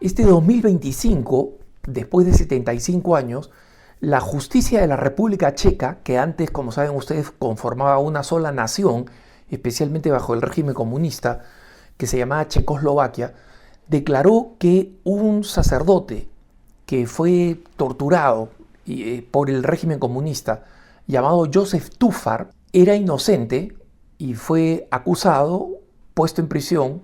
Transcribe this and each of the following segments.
Este 2025, después de 75 años, la justicia de la República Checa, que antes, como saben ustedes, conformaba una sola nación, especialmente bajo el régimen comunista, que se llamaba Checoslovaquia, declaró que un sacerdote que fue torturado por el régimen comunista, llamado Josef Tufar, era inocente y fue acusado, puesto en prisión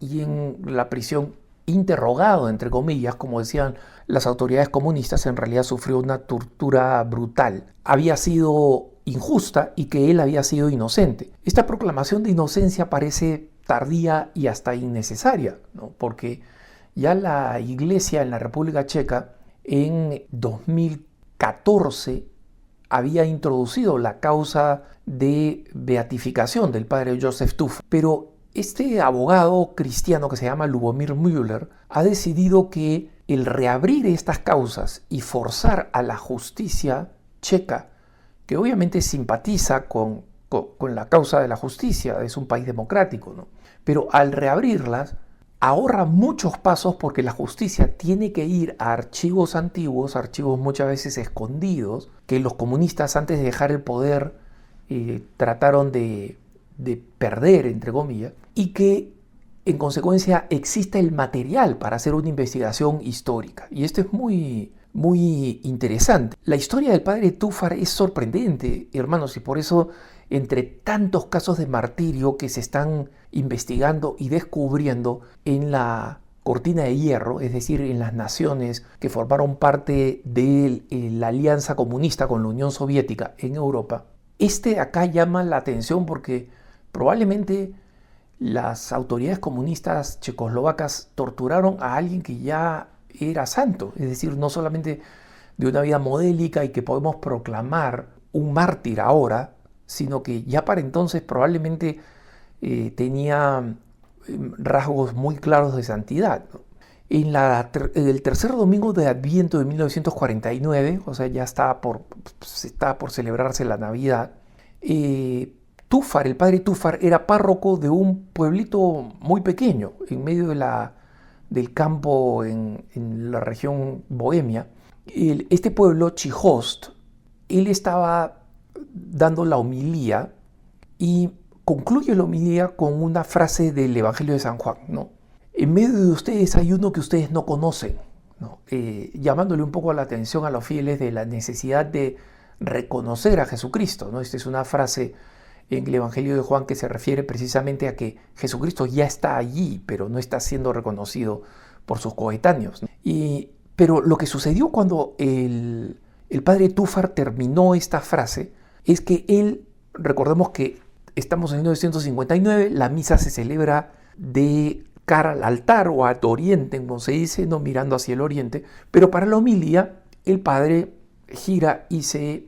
y en la prisión interrogado, entre comillas, como decían las autoridades comunistas. En realidad sufrió una tortura brutal. Había sido injusta y que él había sido inocente. Esta proclamación de inocencia parece tardía y hasta innecesaria, ¿no? Porque ya la Iglesia en la República Checa en 2014 había introducido la causa de beatificación del padre Josef Tufar, pero este abogado cristiano que se llama Lubomir Müller ha decidido que el reabrir estas causas y forzar a la justicia checa, que obviamente simpatiza con la causa de la justicia, es un país democrático, ¿no? Pero al reabrirlas ahorra muchos pasos porque la justicia tiene que ir a archivos antiguos, archivos muchas veces escondidos, que los comunistas antes de dejar el poder trataron de perder, entre comillas, y que en consecuencia exista el material para hacer una investigación histórica. Y esto es muy interesante. La historia del padre Tufar es sorprendente, hermanos, y por eso entre tantos casos de martirio que se están investigando y descubriendo en la cortina de hierro, es decir, en las naciones que formaron parte de la alianza comunista con la Unión Soviética en Europa, acá llama la atención porque probablemente las autoridades comunistas checoslovacas torturaron a alguien que ya era santo, es decir, no solamente de una vida modélica y que podemos proclamar un mártir ahora, sino que ya para entonces probablemente tenía rasgos muy claros de santidad, ¿no? En el tercer domingo de Adviento de 1949, o sea, ya estaba por celebrarse la Navidad, Tufar, el padre Tufar, era párroco de un pueblito muy pequeño, en medio del campo en la región Bohemia. Este pueblo, Chihost, él estaba dando la homilía y concluye la homilía con una frase del Evangelio de San Juan, ¿no? En medio de ustedes hay uno que ustedes no conocen, ¿no? Llamándole un poco la atención a los fieles de la necesidad de reconocer a Jesucristo, ¿no? Esta es una frase en el Evangelio de Juan que se refiere precisamente a que Jesucristo ya está allí, pero no está siendo reconocido por sus coetáneos, ¿no? Pero lo que sucedió cuando el padre Tufar terminó esta frase es que él, recordemos que estamos en 1959, la misa se celebra de cara al altar o al oriente, como se dice, no mirando hacia el oriente, pero para la homilía el padre gira y se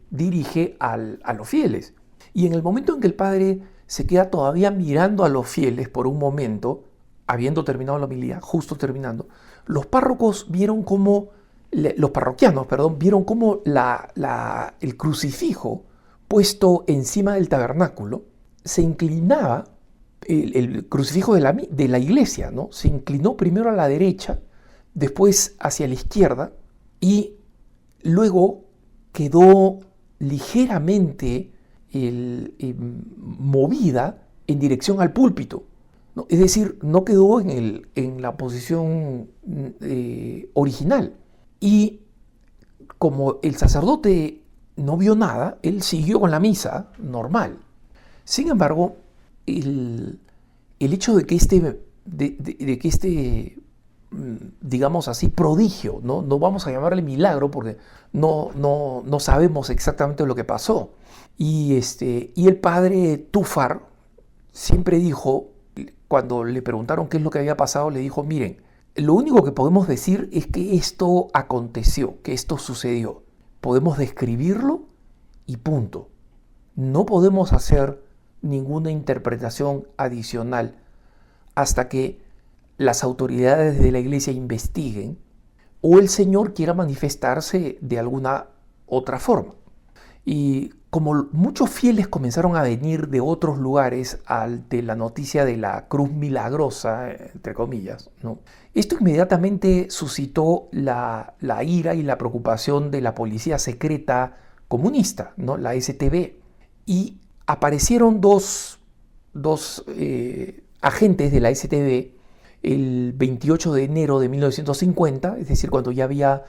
dirige a los fieles. Y en el momento en que el padre se queda todavía mirando a los fieles por un momento, habiendo terminado la homilía, justo terminando, los parroquianos vieron cómo el crucifijo puesto encima del tabernáculo se inclinaba, el crucifijo de la iglesia, ¿no? Se inclinó primero a la derecha, después hacia la izquierda y luego quedó ligeramente movida en dirección al púlpito, ¿no? Es decir, no quedó en la posición original. Y como el sacerdote no vio nada, él siguió con la misa normal. Sin embargo, el hecho de que digamos así, prodigio, ¿no? No vamos a llamarle milagro porque no sabemos exactamente lo que pasó. Y el padre Tufar siempre dijo, cuando le preguntaron qué es lo que había pasado, le dijo, miren, lo único que podemos decir es que esto aconteció, que esto sucedió. Podemos describirlo y punto. No podemos hacer ninguna interpretación adicional hasta que las autoridades de la iglesia investiguen o el Señor quiera manifestarse de alguna otra forma. Y como muchos fieles comenzaron a venir de otros lugares ante la noticia de la cruz milagrosa, entre comillas, ¿no? Esto inmediatamente suscitó la ira y la preocupación de la policía secreta comunista, ¿no? La STB. Y aparecieron dos agentes de la STB el 28 de enero de 1950, es decir, cuando ya había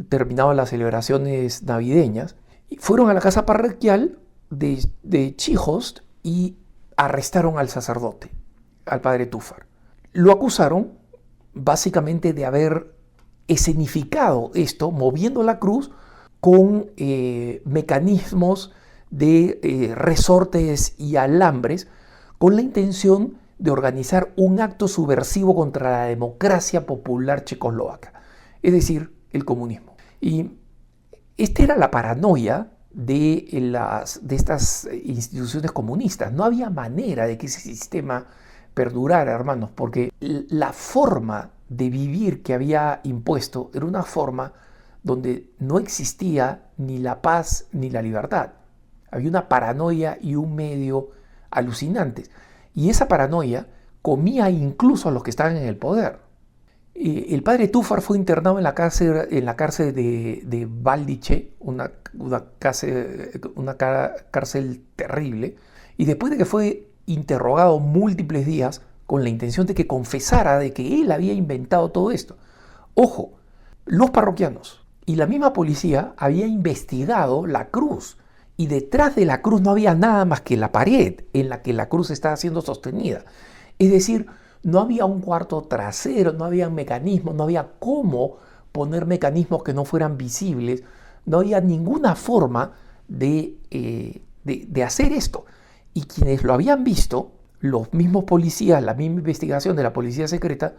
terminado las celebraciones navideñas, y fueron a la casa parroquial de Chijiost y arrestaron al sacerdote, al padre Túfar. Lo acusaron básicamente de haber escenificado esto, moviendo la cruz con mecanismos de resortes y alambres, con la intención de organizar un acto subversivo contra la democracia popular checoslovaca, es decir, el comunismo. Y esta era la paranoia de estas instituciones comunistas. No había manera de que ese sistema perdurara, hermanos, porque la forma de vivir que había impuesto era una forma donde no existía ni la paz ni la libertad. Había una paranoia y un medio alucinantes. Y esa paranoia comía incluso a los que estaban en el poder. El padre Túfar fue internado en la cárcel de Valdiche, una cárcel terrible, y después de que fue interrogado múltiples días con la intención de que confesara de que él había inventado todo esto. Ojo, los parroquianos y la misma policía había investigado la cruz, y detrás de la cruz no había nada más que la pared en la que la cruz estaba siendo sostenida. Es decir, no había un cuarto trasero, no había mecanismos, no había cómo poner mecanismos que no fueran visibles, no había ninguna forma de hacer esto. Y quienes lo habían visto, los mismos policías, la misma investigación de la policía secreta,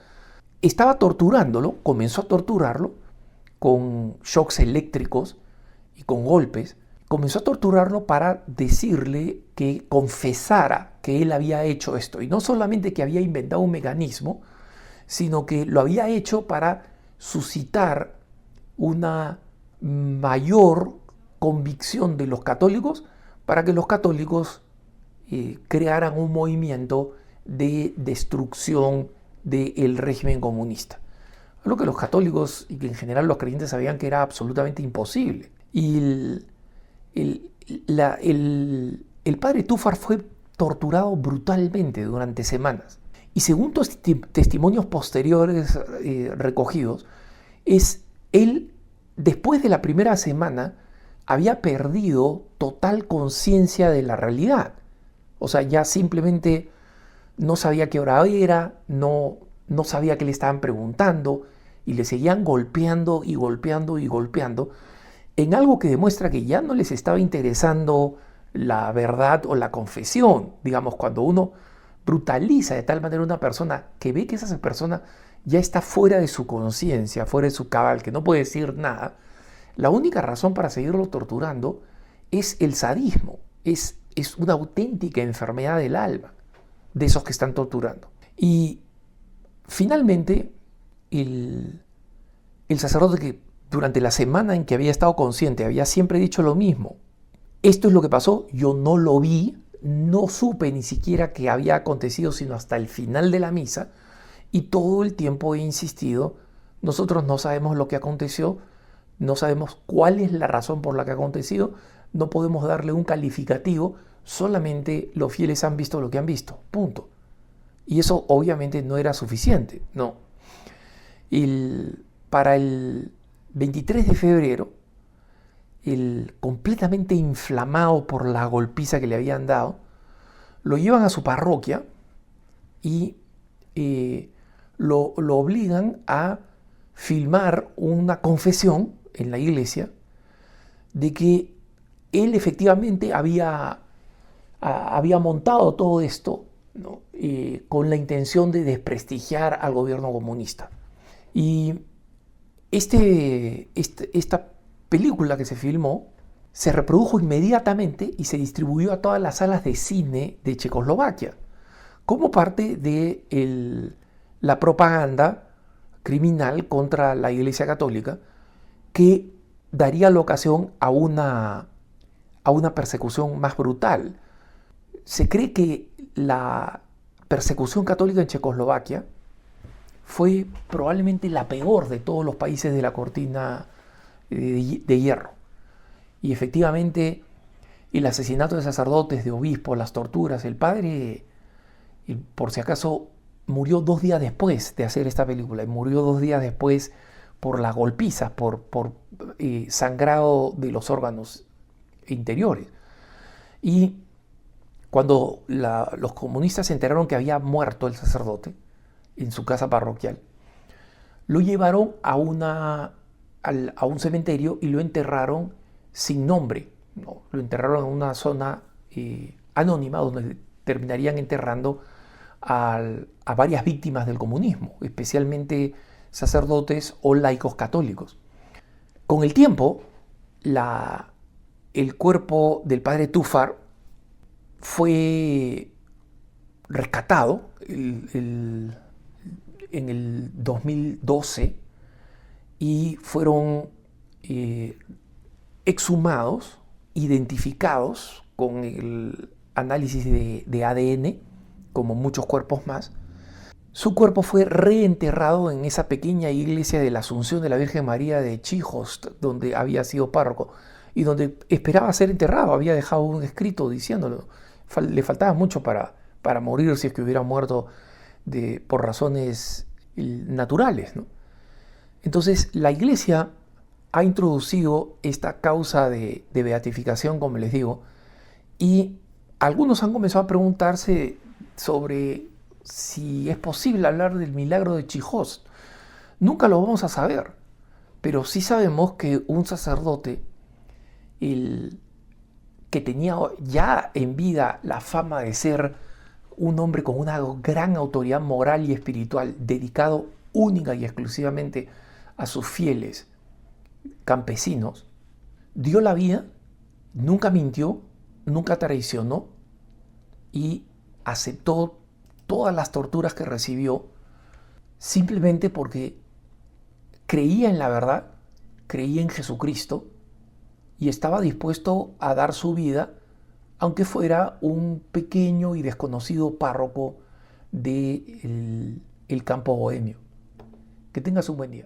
estaba torturándolo, comenzó a torturarlo con shocks eléctricos y con golpes. Comenzó a torturarlo para decirle que confesara que él había hecho esto. Y no solamente que había inventado un mecanismo, sino que lo había hecho para suscitar una mayor convicción de los católicos, para que los católicos crearan un movimiento de destrucción del régimen comunista. Lo que los católicos y que en general los creyentes sabían que era absolutamente imposible. Y el padre Túfar fue torturado brutalmente durante semanas. Y según testimonios posteriores recogidos, él, después de la primera semana, había perdido total conciencia de la realidad. O sea, ya simplemente no sabía qué hora era, no sabía qué le estaban preguntando, y le seguían golpeando y golpeando y golpeando, en algo que demuestra que ya no les estaba interesando la verdad o la confesión. Digamos, cuando uno brutaliza de tal manera a una persona que ve que esa persona ya está fuera de su conciencia, fuera de su cabal, que no puede decir nada, la única razón para seguirlo torturando es el sadismo, es una auténtica enfermedad del alma de esos que están torturando. Y finalmente el sacerdote, que durante la semana en que había estado consciente había siempre dicho lo mismo: esto es lo que pasó, yo no lo vi, no supe ni siquiera que había acontecido sino hasta el final de la misa, y todo el tiempo he insistido, nosotros no sabemos lo que aconteció, no sabemos cuál es la razón por la que ha acontecido, no podemos darle un calificativo, solamente los fieles han visto lo que han visto, punto. Y eso obviamente no era suficiente, no. Para el 23 de febrero, completamente inflamado por la golpiza que le habían dado, lo llevan a su parroquia y lo obligan a filmar una confesión en la iglesia de que él efectivamente había montado todo esto, ¿no? Con la intención de desprestigiar al gobierno comunista. Y esta película que se filmó se reprodujo inmediatamente y se distribuyó a todas las salas de cine de Checoslovaquia como parte de la propaganda criminal contra la Iglesia Católica, que daría la ocasión a a una persecución más brutal. Se cree que la persecución católica en Checoslovaquia fue probablemente la peor de todos los países de la cortina de hierro. Y efectivamente, el asesinato de sacerdotes, de obispos, las torturas, el padre, por si acaso, murió 2 días después de hacer esta película, y murió 2 días después por las golpizas, por sangrado de los órganos interiores. Y cuando los comunistas se enteraron que había muerto el sacerdote en su casa parroquial, lo llevaron a un cementerio y lo enterraron sin nombre, ¿no? Lo enterraron en una zona anónima donde terminarían enterrando a varias víctimas del comunismo, especialmente sacerdotes o laicos católicos. Con el tiempo, el cuerpo del padre Tufar fue rescatado en el 2012 y fueron exhumados, identificados con el análisis de ADN, como muchos cuerpos más. Su cuerpo fue reenterrado en esa pequeña iglesia de la Asunción de la Virgen María de Chijost, donde había sido párroco y donde esperaba ser enterrado. Había dejado un escrito diciéndolo. Le faltaba mucho para morir, si es que hubiera muerto por razones naturales, ¿no? Entonces, la iglesia ha introducido esta causa de beatificación, como les digo, y algunos han comenzado a preguntarse sobre si es posible hablar del milagro de Chijost. Nunca lo vamos a saber, pero sí sabemos que un sacerdote, que tenía ya en vida la fama de ser un hombre con una gran autoridad moral y espiritual, dedicado única y exclusivamente a sus fieles campesinos, dio la vida, nunca mintió, nunca traicionó y aceptó todas las torturas que recibió simplemente porque creía en la verdad, creía en Jesucristo y estaba dispuesto a dar su vida, aunque fuera un pequeño y desconocido párroco del campo bohemio. Que tengas un buen día.